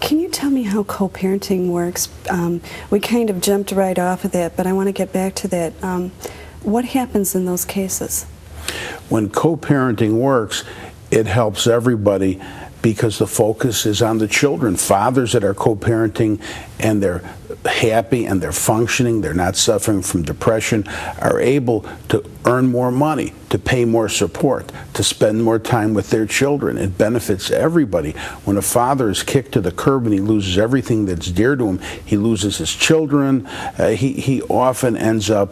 Can you tell me how co-parenting works? We kind of jumped right off of that, but I want to get back to that. What happens in those cases? When co-parenting works, it helps everybody because the focus is on the children. Fathers that are co-parenting and they're happy and they're functioning, they're not suffering from depression, are able to earn more money, to pay more support, to spend more time with their children. It benefits everybody. When a father is kicked to the curb and he loses everything that's dear to him, he loses his children, he often ends up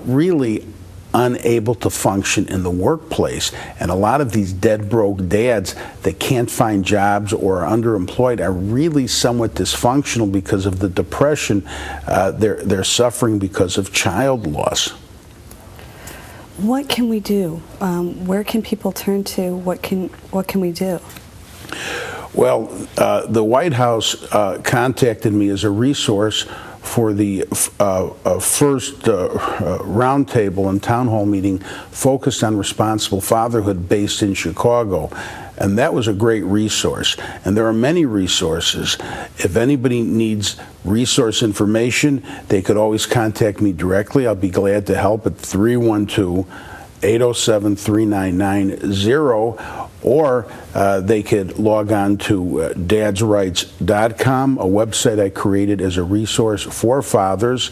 really unable to function in the workplace. And a lot of these dead broke dads that can't find jobs or are underemployed are really somewhat dysfunctional because of the depression they're suffering because of child loss. What can we do? Where can people turn to? What can we do? Well, the White House contacted me as a resource for the first roundtable and town hall meeting focused on responsible fatherhood based in Chicago. And that was a great resource. And there are many resources. If anybody needs resource information, they could always contact me directly. I'll be glad to help at 312-807-3990, or they could log on to dadsrights.com, a website I created as a resource for fathers.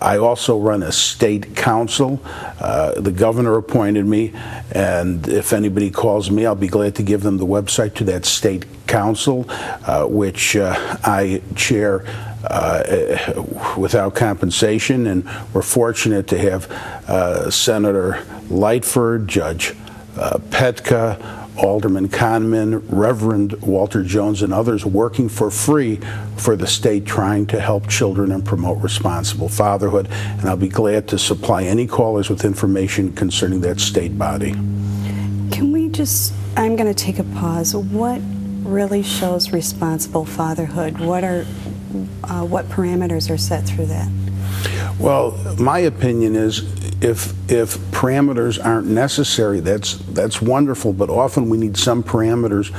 I also run a state council. The governor appointed me, and if anybody calls me, I'll be glad to give them the website to that state council, which I chair without compensation, and we're fortunate to have Senator Lightford, Judge Petka, Alderman Kahneman, Reverend Walter Jones, and others working for free for the state trying to help children and promote responsible fatherhood. And I'll be glad to supply any callers with information concerning that state body. Can we just, I'm going to take a pause. What really shows responsible fatherhood? What parameters are set through that? Well, my opinion is if parameters aren't necessary, that's wonderful, but often we need some parameters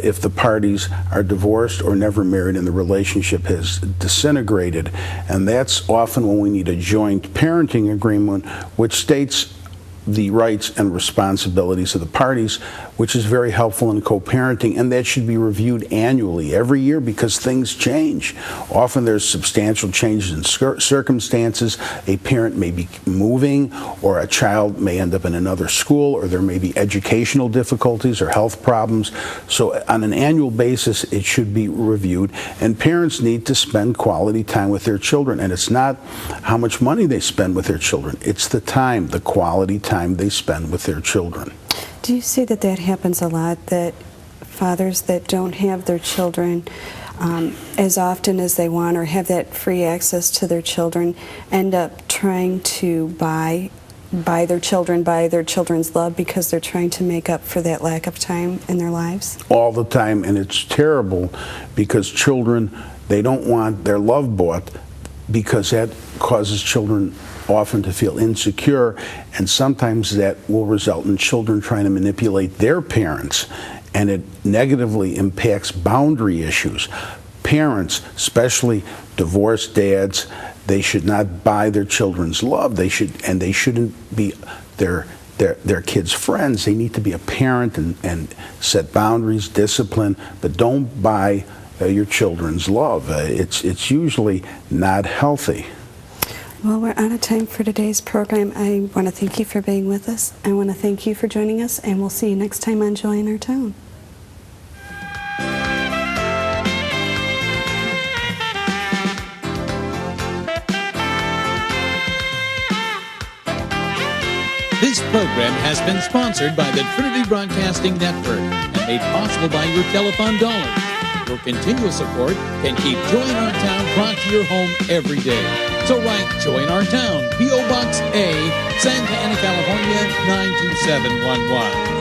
if the parties are divorced or never married and the relationship has disintegrated. And that's often when we need a joint parenting agreement which states the rights and responsibilities of the parties, which is very helpful in co-parenting, and that should be reviewed annually, every year, because things change. Often there's substantial changes in circumstances. A parent may be moving, or a child may end up in another school, or there may be educational difficulties or health problems. So on an annual basis, it should be reviewed, and parents need to spend quality time with their children. And it's not how much money they spend with their children, it's the time, the quality time they spend with their children. Do you see that happens a lot, that fathers that don't have their children as often as they want or have that free access to their children end up trying to buy their children's love because they're trying to make up for that lack of time in their lives? All the time, and it's terrible because children, they don't want their love bought because that causes children often to feel insecure, and sometimes that will result in children trying to manipulate their parents, and it negatively impacts boundary issues. Parents, especially divorced dads, they should not buy their children's love. They shouldn't be their kids' friends. They need to be a parent and set boundaries, discipline, but don't buy your children's love. It's usually not healthy. Well, we're out of time for today's program. I want to thank you for being with us. I want to thank you for joining us, and we'll see you next time on Joy in Our Town. This program has been sponsored by the Trinity Broadcasting Network and made possible by your telephone dollars. Your continual support can keep Joy in Our Town brought to your home every day. So write Joy in Our Town, P.O. Box A, Santa Ana, California, 92711.